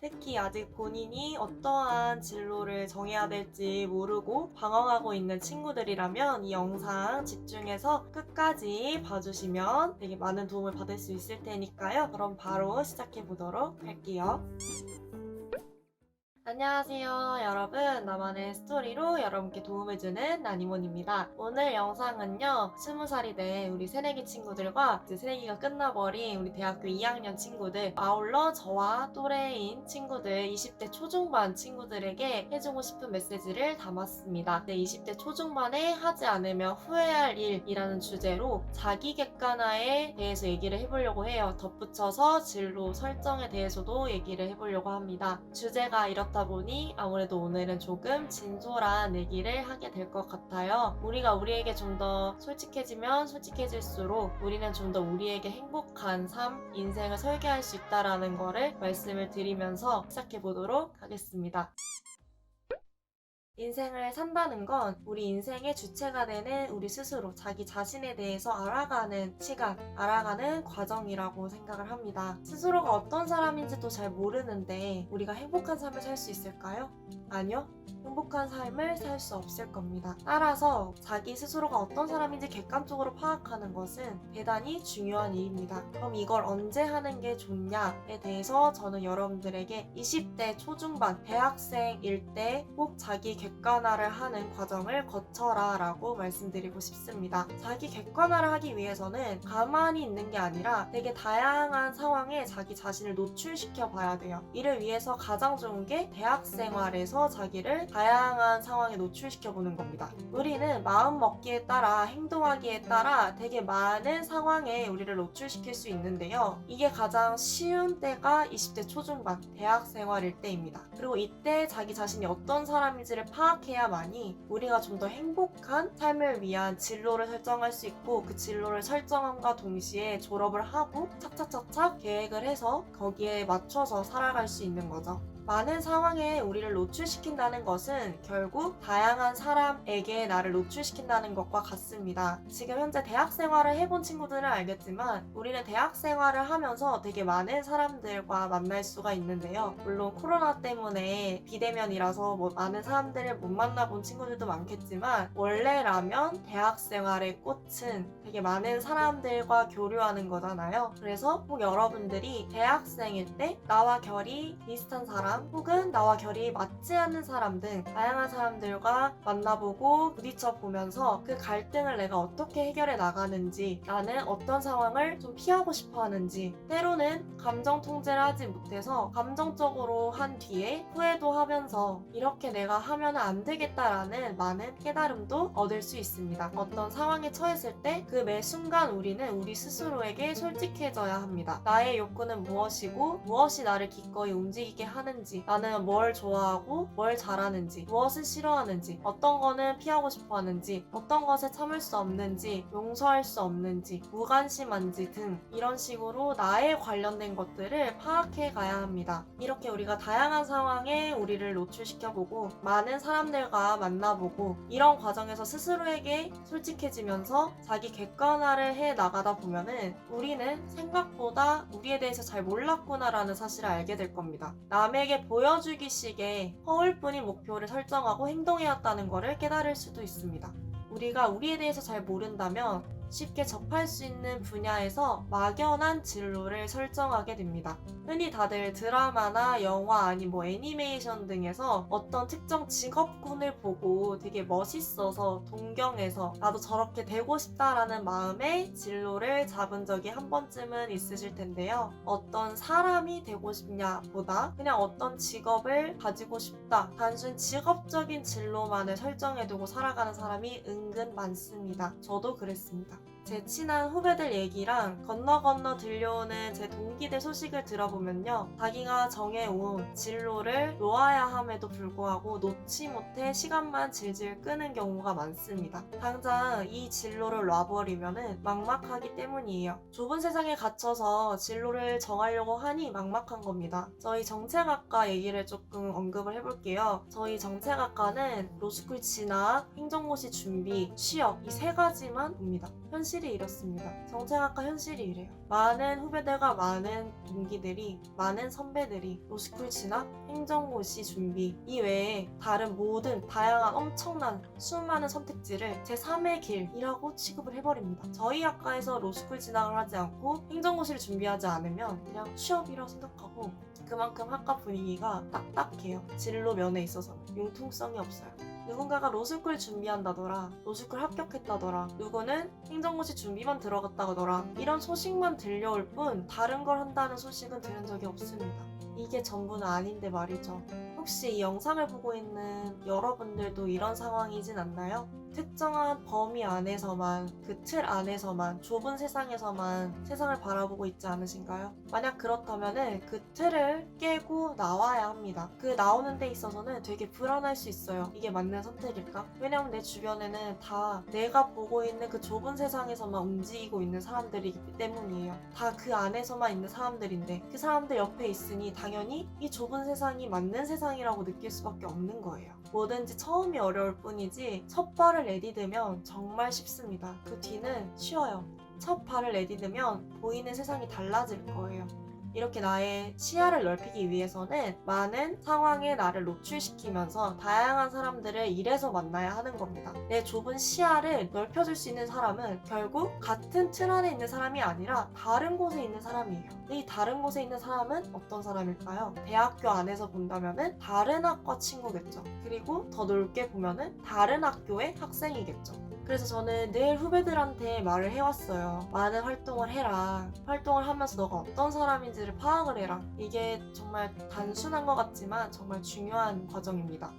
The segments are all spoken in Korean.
특히 아직 본인이 어떠한 진로를 정해야 될지 모르고 방황하고 있는 친구들이라면 이 영상 집중해서 끝까지 봐주시면 되게 많은 도움을 받을 수 있을 테니까요. 그럼 바로 시작해 보도록 할게요. 안녕하세요 여러분, 나만의 스토리로 여러분께 도움을 주는 나니몬입니다. 오늘 영상은요 20살이 된 우리 새내기 친구들과 이제 새내기가 끝나버린 우리 대학교 2학년 친구들, 아울러 저와 또래인 친구들 20대 초중반 친구들에게 해주고 싶은 메시지를 담았습니다. 20대 초중반에 하지 않으면 후회할 일이라는 주제로 자기 객관화에 대해서 얘기를 해보려고 해요. 덧붙여서 진로 설정에 대해서도 얘기를 해보려고 합니다. 주제가 이렇다 보니 아무래도 오늘은 조금 진솔한 얘기를 하게 될 것 같아요. 우리가 우리에게 좀 더 솔직해지면 솔직해질수록 우리는 좀 더 우리에게 행복한 삶, 인생을 설계할 수 있다라는 거를 말씀을 드리면서 시작해 보도록 하겠습니다. 인생을 산다는 건 우리 인생의 주체가 되는 우리 스스로 자기 자신에 대해서 알아가는 시간, 알아가는 과정이라고 생각을 합니다. 스스로가 어떤 사람인지도 잘 모르는데 우리가 행복한 삶을 살 수 있을까요? 아니요. 행복한 삶을 살 수 없을 겁니다. 따라서 자기 스스로가 어떤 사람인지 객관적으로 파악하는 것은 대단히 중요한 일입니다. 그럼 이걸 언제 하는 게 좋냐에 대해서 저는 여러분들에게 20대 초중반 대학생일 때 꼭 자기 객관화를 하는 과정을 거쳐라 라고 말씀드리고 싶습니다. 자기 객관화를 하기 위해서는 가만히 있는 게 아니라 되게 다양한 상황에 자기 자신을 노출시켜 봐야 돼요. 이를 위해서 가장 좋은 게 대학 생활에서 자기를 다양한 상황에 노출시켜 보는 겁니다. 우리는 마음 먹기에 따라 행동하기에 따라 되게 많은 상황에 우리를 노출시킬 수 있는데요. 이게 가장 쉬운 때가 20대 초중반 대학 생활일 때입니다. 그리고 이때 자기 자신이 어떤 사람인지를 파악해야만이 우리가 좀 더 행복한 삶을 위한 진로를 설정할 수 있고, 그 진로를 설정함과 동시에 졸업을 하고 착착착착 계획을 해서 거기에 맞춰서 살아갈 수 있는 거죠. 많은 상황에 우리를 노출시킨다는 것은 결국 다양한 사람에게 나를 노출시킨다는 것과 같습니다. 지금 현재 대학 생활을 해본 친구들은 알겠지만 우리는 대학 생활을 하면서 되게 많은 사람들과 만날 수가 있는데요. 물론 코로나 때문에 비대면이라서 많은 사람들을 못 만나본 친구들도 많겠지만, 원래라면 대학 생활의 꽃은 되게 많은 사람들과 교류하는 거잖아요. 그래서 꼭 여러분들이 대학생일 때 나와 결이 비슷한 사람 혹은 나와 결이 맞지 않는 사람 등 다양한 사람들과 만나보고 부딪혀 보면서 그 갈등을 내가 어떻게 해결해 나가는지, 나는 어떤 상황을 좀 피하고 싶어 하는지, 때로는 감정 통제를 하지 못해서 감정적으로 한 뒤에 후회도 하면서 이렇게 내가 하면 안 되겠다라는 많은 깨달음도 얻을 수 있습니다. 어떤 상황에 처했을 때 그 매 순간 우리는 우리 스스로에게 솔직해져야 합니다. 나의 욕구는 무엇이고 무엇이 나를 기꺼이 움직이게 하는지, 나는 뭘 좋아하고 뭘 잘하는지, 무엇을 싫어하는지, 어떤 거는 피하고 싶어 하는지, 어떤 것에 참을 수 없는지, 용서할 수 없는지, 무관심한지 등 이런 식으로 나에 관련된 것들을 파악해 가야 합니다. 이렇게 우리가 다양한 상황에 우리를 노출시켜보고 많은 사람들과 만나보고 이런 과정에서 스스로에게 솔직해지면서 자기 객관화를 해 나가다 보면은 우리는 생각보다 우리에 대해서 잘 몰랐구나라는 사실을 알게 될 겁니다. 남에게 보여주기식의 허울뿐인 목표를 설정하고 행동해왔다는 것을 깨달을 수도 있습니다. 우리가 우리에 대해서 잘 모른다면 쉽게 접할 수 있는 분야에서 막연한 진로를 설정하게 됩니다. 흔히 다들 드라마나 영화 아니 애니메이션 등에서 어떤 특정 직업군을 보고 되게 멋있어서 동경해서 나도 저렇게 되고 싶다라는 마음에 진로를 잡은 적이 한 번쯤은 있으실 텐데요. 어떤 사람이 되고 싶냐 보다 그냥 어떤 직업을 가지고 싶다, 단순 직업적인 진로만을 설정해두고 살아가는 사람이 은근 많습니다. 저도 그랬습니다. 제 친한 후배들 얘기랑 건너 들려오는 제 동기들 소식을 들어보면요, 자기가 정해온 진로를 놓아야 함에도 불구하고 놓지 못해 시간만 질질 끄는 경우가 많습니다. 당장 이 진로를 놔버리면 막막하기 때문이에요. 좁은 세상에 갇혀서 진로를 정하려고 하니 막막한 겁니다. 저희 정책학과 얘기를 조금 언급을 해볼게요. 저희 정책학과는 로스쿨 진학, 행정고시 준비, 취업 이 세 가지만 봅니다. 현실이 이렇습니다. 정책학과 현실이 이래요. 많은 후배들과 많은 동기들이, 많은 선배들이 로스쿨 진학, 행정고시 준비 이외에 다른 모든 다양한 엄청난 수많은 선택지를 제3의 길이라고 취급을 해버립니다. 저희 학과에서 로스쿨 진학을 하지 않고 행정고시를 준비하지 않으면 그냥 취업이라고 생각하고, 그만큼 학과 분위기가 딱딱해요. 진로 면에 있어서는 융통성이 없어요. 누군가가 로스쿨 준비한다더라, 로스쿨 합격했다더라, 누구는 행정고시 준비만 들어갔다더라, 이런 소식만 들려올 뿐 다른 걸 한다는 소식은 들은 적이 없습니다. 이게 전부는 아닌데 말이죠. 혹시 이 영상을 보고 있는 여러분들도 이런 상황이진 않나요? 특정한 범위 안에서만, 그 틀 안에서만, 좁은 세상에서만 세상을 바라보고 있지 않으신가요? 만약 그렇다면 그 틀을 깨고 나와야 합니다. 그 나오는 데 있어서는 되게 불안할 수 있어요. 이게 맞는 선택일까? 왜냐면 내 주변에는 다 내가 보고 있는 그 좁은 세상에서만 움직이고 있는 사람들이기 때문이에요. 다 그 안에서만 있는 사람들인데 그 사람들 옆에 있으니 당연히 이 좁은 세상이 맞는 세상이라고 느낄 수밖에 없는 거예요. 뭐든지 처음이 어려울 뿐이지 첫 발을 내디디면 정말 쉽습니다. 그 뒤는 쉬워요. 첫 발을 내디디면 보이는 세상이 달라질 거예요. 이렇게 나의 시야를 넓히기 위해서는 많은 상황에 나를 노출시키면서 다양한 사람들을 일에서 만나야 하는 겁니다. 내 좁은 시야를 넓혀줄 수 있는 사람은 결국 같은 틀 안에 있는 사람이 아니라 다른 곳에 있는 사람이에요. 이 다른 곳에 있는 사람은 어떤 사람일까요? 대학교 안에서 본다면은 다른 학과 친구겠죠. 그리고 더 넓게 보면은 다른 학교의 학생이겠죠. 그래서 저는 늘 후배들한테 말을 해왔어요. 많은 활동을 해라. 활동을 하면서 너가 어떤 사람인지를 파악을 해라. 이게 정말 단순한 것 같지만 정말 중요한 과정입니다.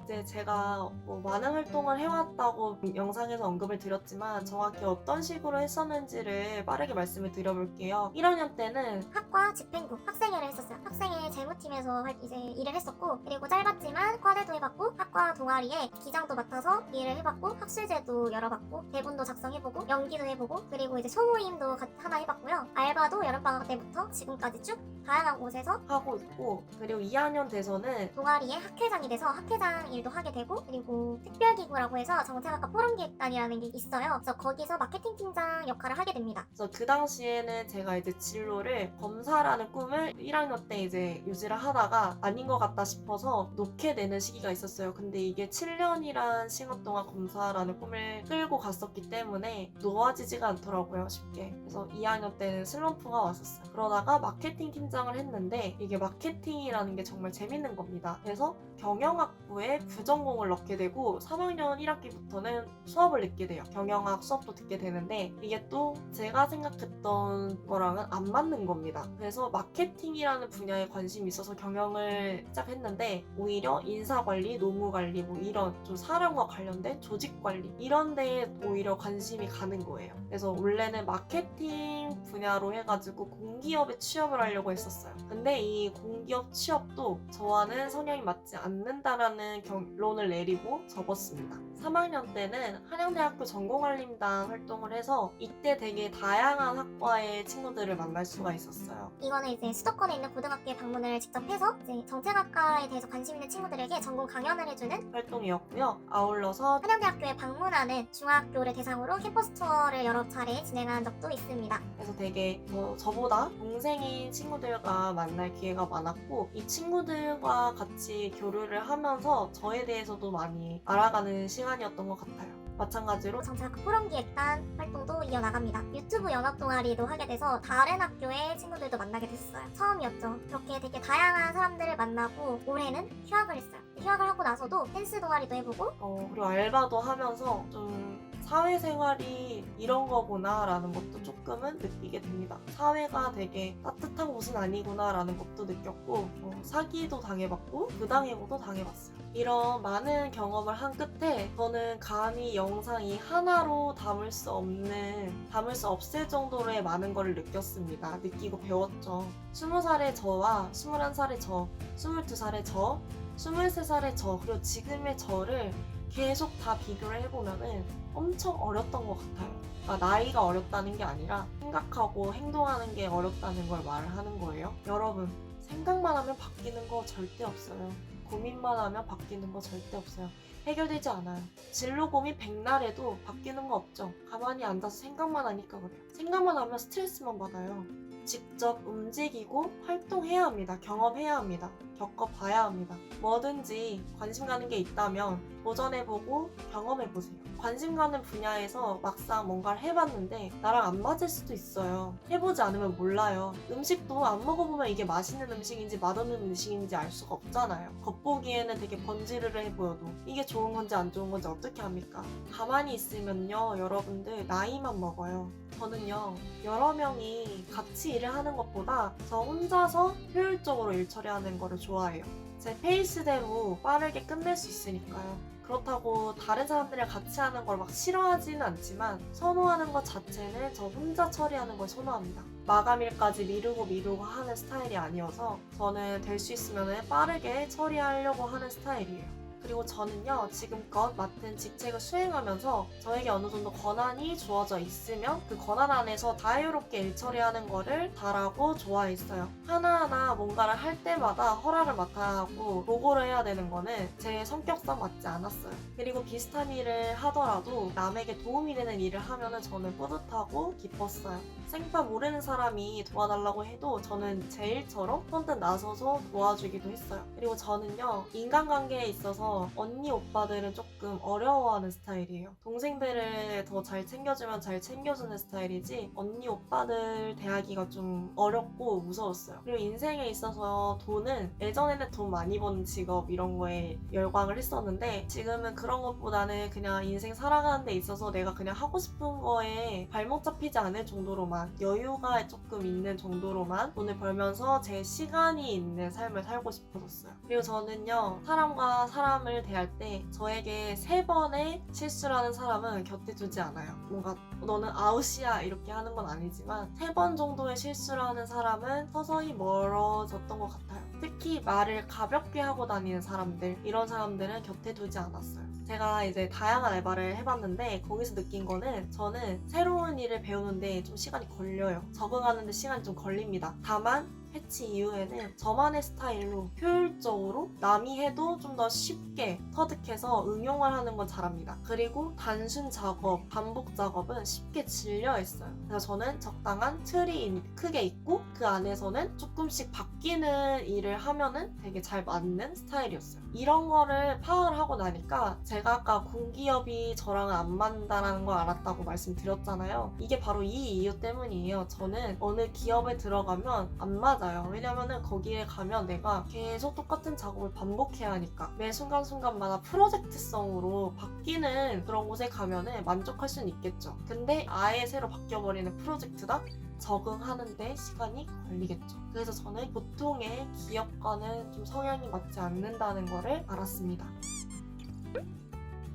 이제 제가 많은 활동을 해왔다고 영상에서 언급을 드렸지만 정확히 어떤 식으로 했었는지를 빠르게 말씀을 드려볼게요. 1학년 때는 학과 집행부 학생회를 했었어요. 학생회 재무팀에서 이제 일을 했었고, 그리고 짧았지만 과대도 해봤고, 학과 동아리에 기장도 맡아서 일을 해봤고, 학술제도 열어봤고, 대본도 작성해보고, 연기도 해보고, 그리고 이제 소모임도 하나 해봤고요. 알바도 여름방학 때부터 지금까지 쭉 다양한 곳에서 하고 있고, 그리고 2학년 돼서는 동아리에 학회장이 돼서 학회장 일도 하게 되고, 그리고 특별기구라고 해서 정책학과 포럼기획단이라는 게 있어요. 그래서 거기서 마케팅 팀장 역할을 하게 됩니다. 그래서 그 당시에는 제가 이제 진로를 검사라는 꿈을 1학년 때 이제 유지를 하다가 아닌 것 같다 싶어서 놓게 되는 시기가 있었어요. 근데 이게 7년이란 시간 동안 검사라는 꿈을 끌고 갔었기 때문에 놓아지지가 않더라고요, 쉽게. 그래서 2학년 때는 슬럼프가 왔었어요. 그러다가 마케팅 팀장을 했는데 이게 마케팅이라는 게 정말 재밌는 겁니다. 그래서 경영학부에 부전공을 넣게 되고 3학년 1학기부터는 수업을 듣게 돼요. 경영학 수업도 듣게 되는데 이게 또 제가 생각했던 거랑은 안 맞는 겁니다. 그래서 마케팅이라는 분야에 관심이 있어서 경영을 시작했는데 오히려 인사관리, 노무관리 뭐 이런 좀 사람과 관련된 조직관리 이런 데에 오히려 관심이 가는 거예요. 그래서 원래는 마케팅 분야로 해가지고 공기업에 취업을 하려고 했었어요. 근데 이 공기업 취업도 저와는 성향이 맞지 않는다라는 결론을 내리고 접었습니다. 3학년 때는 한양대학교 전공알림단 활동을 해서 이때 되게 다양한 학과의 친구들을 만날 수가 있었어요. 이거는 이제 수도권에 있는 고등학교에 방문을 직접 해서 이제 정책학과에 대해서 관심 있는 친구들에게 전공 강연을 해주는 활동이었고요. 아울러서 한양대학교에 방문하는 중학교를 대상으로 캠퍼스 투어를 여러 차례 진행한 적도 있습니다. 그래서 되게 저보다 동생인 친구들과 만날 기회가 많았고 이 친구들과 같이 교류를 하면서 저에 대해서도 많이 알아가는 시간이었던 것 같아요. 마찬가지로 정책학과 포럼기획단 활동도 이어나갑니다. 유튜브 영역 동아리도 하게 돼서 다른 학교의 친구들도 만나게 됐어요. 처음이었죠. 그렇게 되게 다양한 사람들을 만나고 올해는 휴학을 했어요. 휴학을 하고 나서도 댄스 동아리도 해보고 그리고 알바도 하면서 좀 사회생활이 이런 거구나 라는 것도 조금은 느끼게 됩니다. 사회가 되게 따뜻한 곳은 아니구나 라는 것도 느꼈고 사기도 당해봤고 부당해고도 당해봤어요. 이런 많은 경험을 한 끝에 저는 감히 영상이 하나로 담을 수 없을 정도로의 많은 걸 느꼈습니다. 느끼고 배웠죠. 20살의 저와 21살의 저, 22살의 저, 23살의 저, 그리고 지금의 저를 계속 다 비교를 해보면은 엄청 어렸던 것 같아요. 그러니까 나이가 어렸다는 게 아니라 생각하고 행동하는 게 어렵다는 걸 말을 하는 거예요. 여러분, 생각만 하면 바뀌는 거 절대 없어요. 고민만 하면 바뀌는 거 절대 없어요. 해결되지 않아요. 진로 고민 백날해도 바뀌는 거 없죠. 가만히 앉아서 생각만 하니까 그래요. 생각만 하면 스트레스만 받아요. 직접 움직이고 활동해야 합니다. 경험해야 합니다. 겪어봐야 합니다. 뭐든지 관심 가는 게 있다면 도전해보고 경험해보세요. 관심 가는 분야에서 막상 뭔가를 해봤는데 나랑 안 맞을 수도 있어요. 해보지 않으면 몰라요. 음식도 안 먹어보면 이게 맛있는 음식인지 맛없는 음식인지 알 수가 없잖아요. 겉보기에는 되게 번지르르해 보여도 이게 좋은 건지 안 좋은 건지 어떻게 합니까? 가만히 있으면요, 여러분들 나이만 먹어요. 저는요, 여러 명이 같이 일을 하는 것보다 저 혼자서 효율적으로 일 처리하는 거를 좋아해요. 제 페이스대로 빠르게 끝낼 수 있으니까요. 그렇다고 다른 사람들이랑 같이 하는 걸 막 싫어하지는 않지만 선호하는 것 자체는 저 혼자 처리하는 걸 선호합니다. 마감일까지 미루고 하는 스타일이 아니어서 저는 될 수 있으면 빠르게 처리하려고 하는 스타일이에요. 그리고 저는요, 지금껏 맡은 직책을 수행하면서 저에게 어느 정도 권한이 주어져 있으면 그 권한 안에서 자유롭게 일 처리하는 거를 잘하고 좋아했어요. 하나하나 뭔가를 할 때마다 허락을 맡아야 하고 보고를 해야 되는 거는 제 성격상 맞지 않았어요. 그리고 비슷한 일을 하더라도 남에게 도움이 되는 일을 하면 저는 뿌듯하고 기뻤어요. 생파 모르는 사람이 도와달라고 해도 저는 제 일처럼 선뜻 나서서 도와주기도 했어요. 그리고 저는요, 인간관계에 있어서 언니 오빠들은 조금 어려워하는 스타일이에요. 동생들을 더 잘 챙겨주면 잘 챙겨주는 스타일이지 언니 오빠들 대하기가 좀 어렵고 무서웠어요. 그리고 인생에 있어서 돈은 예전에는 돈 많이 버는 직업 이런 거에 열광을 했었는데 지금은 그런 것보다는 그냥 인생 살아가는 데 있어서 내가 그냥 하고 싶은 거에 발목 잡히지 않을 정도로만 여유가 조금 있는 정도로만 돈을 벌면서 제 시간이 있는 삶을 살고 싶어졌어요. 그리고 저는요, 사람과 사람을 대할 때 저에게 3번의 실수를 하는 사람은 곁에 두지 않아요. 뭔가 너는 아웃이야 이렇게 하는 건 아니지만 3번 정도의 실수를 하는 사람은 서서히 멀어졌던 것 같아요. 특히 말을 가볍게 하고 다니는 사람들, 이런 사람들은 곁에 두지 않았어요. 제가 이제 다양한 알바를 해봤는데 거기서 느낀 거는 저는 새로운 일을 배우는데 좀 시간이 걸려요. 적응하는데 시간이 좀 걸립니다. 다만 패치 이후에는 저만의 스타일로 효율적으로 남이 해도 좀 더 쉽게 터득해서 응용을 하는 건 잘합니다. 그리고 단순 작업, 반복 작업은 쉽게 질려 했어요. 그래서 저는 적당한 틀이 크게 있고 그 안에서는 조금씩 바뀌는 일을 하면은 되게 잘 맞는 스타일이었어요. 이런 거를 파악을 하고 나니까 제가 아까 공기업이 저랑은 안 맞는다는 걸 알았다고 말씀드렸잖아요. 이게 바로 이 이유 때문이에요. 저는 어느 기업에 들어가면 안 맞아요. 왜냐면은 거기에 가면 내가 계속 똑같은 작업을 반복해야 하니까 매 순간순간마다 프로젝트성으로 바뀌는 그런 곳에 가면은 만족할 수는 있겠죠. 근데 아예 새로 바뀌어버리는 프로젝트다? 적응하는데 시간이 걸리겠죠. 그래서 저는 보통의 기업과는 좀 성향이 맞지 않는다는 거를 알았습니다.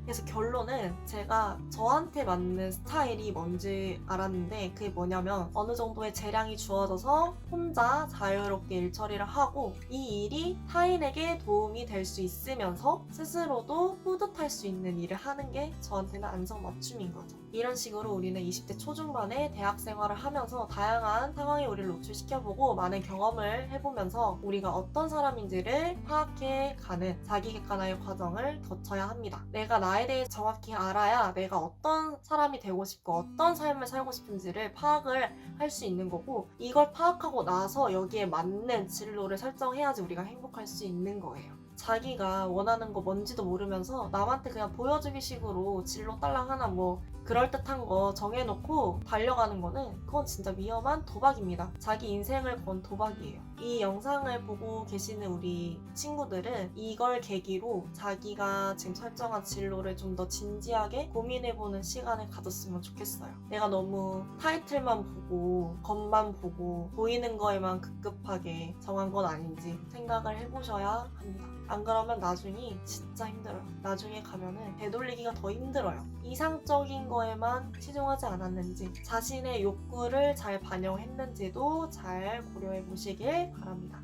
그래서 결론은 제가 저한테 맞는 스타일이 뭔지 알았는데 그게 뭐냐면 어느 정도의 재량이 주어져서 혼자 자유롭게 일 처리를 하고 이 일이 타인에게 도움이 될 수 있으면서 스스로도 뿌듯할 수 있는 일을 하는 게 저한테는 안성맞춤인 거죠. 이런 식으로 우리는 20대 초중반에 대학 생활을 하면서 다양한 상황에 우리를 노출시켜보고 많은 경험을 해보면서 우리가 어떤 사람인지를 파악해가는 자기 객관화의 과정을 거쳐야 합니다. 내가 나에 대해 정확히 알아야 내가 어떤 사람이 되고 싶고 어떤 삶을 살고 싶은지를 파악을 할 수 있는 거고 이걸 파악하고 나서 여기에 맞는 진로를 설정해야지 우리가 행복할 수 있는 거예요. 자기가 원하는 거 뭔지도 모르면서 남한테 그냥 보여주기 식으로 진로 딸랑 하나 뭐 그럴듯한 거 정해놓고 달려가는 거는 그건 진짜 위험한 도박입니다. 자기 인생을 건 도박이에요. 이 영상을 보고 계시는 우리 친구들은 이걸 계기로 자기가 지금 설정한 진로를 좀 더 진지하게 고민해보는 시간을 가졌으면 좋겠어요. 내가 너무 타이틀만 보고 겉만 보고 보이는 거에만 급급하게 정한 건 아닌지 생각을 해보셔야 합니다. 안 그러면 나중에 진짜 힘들어요. 나중에 가면은 되돌리기가 더 힘들어요. 이상적인 거에만 치중하지 않았는지 자신의 욕구를 잘 반영했는지도 잘 고려해 보시길 바랍니다.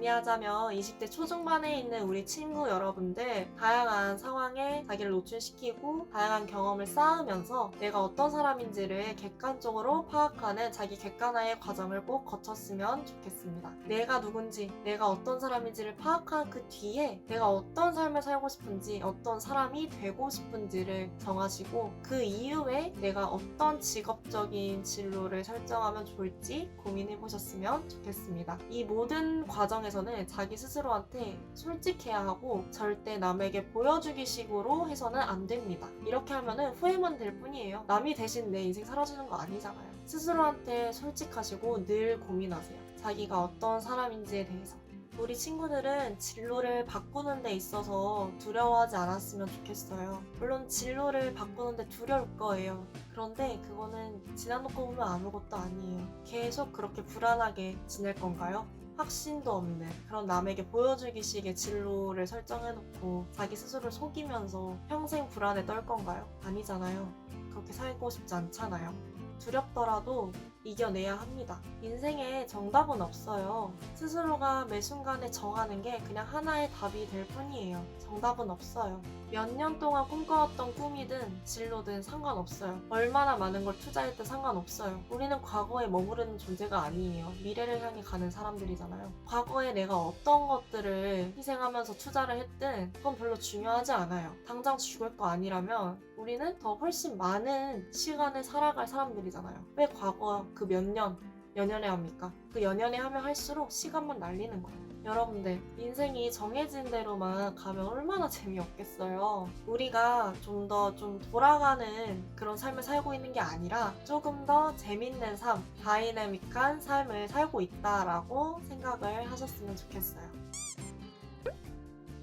정리하자면 20대 초중반에 있는 우리 친구 여러분들 다양한 상황에 자기를 노출시키고 다양한 경험을 쌓으면서 내가 어떤 사람인지를 객관적으로 파악하는 자기 객관화의 과정을 꼭 거쳤으면 좋겠습니다. 내가 누군지, 내가 어떤 사람인지를 파악한 그 뒤에 내가 어떤 삶을 살고 싶은지, 어떤 사람이 되고 싶은지를 정하시고 그 이후에 내가 어떤 직업적인 진로를 설정하면 좋을지 고민해 보셨으면 좋겠습니다. 이 모든 과정에서는 자기 스스로한테 솔직해야 하고 절대 남에게 보여주기 식으로 해서는 안 됩니다. 이렇게 하면은 후회만 될 뿐이에요. 남이 대신 내 인생 살아주는 거 아니잖아요. 스스로한테 솔직하시고 늘 고민하세요. 자기가 어떤 사람인지에 대해서. 우리 친구들은 진로를 바꾸는 데 있어서 두려워하지 않았으면 좋겠어요. 물론 진로를 바꾸는데 두려울 거예요. 그런데 그거는 지나놓고 보면 아무것도 아니에요. 계속 그렇게 불안하게 지낼 건가요? 확신도 없는 그런 남에게 보여주기식의 진로를 설정해놓고 자기 스스로를 속이면서 평생 불안에 떨 건가요? 아니잖아요. 그렇게 살고 싶지 않잖아요. 두렵더라도 이겨내야 합니다. 인생에 정답은 없어요. 스스로가 매 순간에 정하는 게 그냥 하나의 답이 될 뿐이에요. 정답은 없어요. 몇 년 동안 꿈꿔왔던 꿈이든 진로든 상관없어요. 얼마나 많은 걸 투자했든 상관없어요. 우리는 과거에 머무르는 존재가 아니에요. 미래를 향해 가는 사람들이잖아요. 과거에 내가 어떤 것들을 희생하면서 투자를 했든 그건 별로 중요하지 않아요. 당장 죽을 거 아니라면 우리는 더 훨씬 많은 시간을 살아갈 사람들이잖아요. 왜 과거 그 몇 년, 연연해 합니까? 그 연연해 하면 할수록 시간만 날리는 거예요. 여러분들, 인생이 정해진 대로만 가면 얼마나 재미없겠어요. 우리가 좀 더 돌아가는 그런 삶을 살고 있는 게 아니라 조금 더 재밌는 삶, 다이내믹한 삶을 살고 있다라고 생각을 하셨으면 좋겠어요.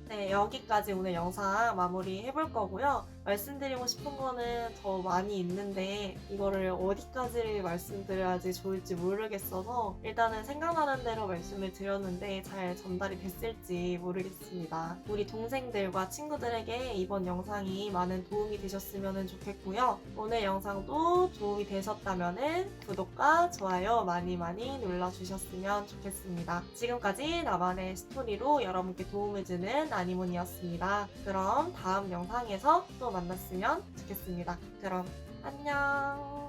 네, 여기까지 오늘 영상 마무리 해볼 거고요. 말씀드리고 싶은 거는 더 많이 있는데 이거를 어디까지 말씀드려야지 좋을지 모르겠어서 일단은 생각나는 대로 말씀을 드렸는데 잘 전달이 됐을지 모르겠습니다. 우리 동생들과 친구들에게 이번 영상이 많은 도움이 되셨으면 좋겠고요. 오늘 영상도 도움이 되셨다면 구독과 좋아요 많이 눌러주셨으면 좋겠습니다. 지금까지 나만의 스토리로 여러분께 도움을 주는 아니몬이었습니다. 그럼 다음 영상에서 또 만났으면 좋겠습니다. 그럼 안녕.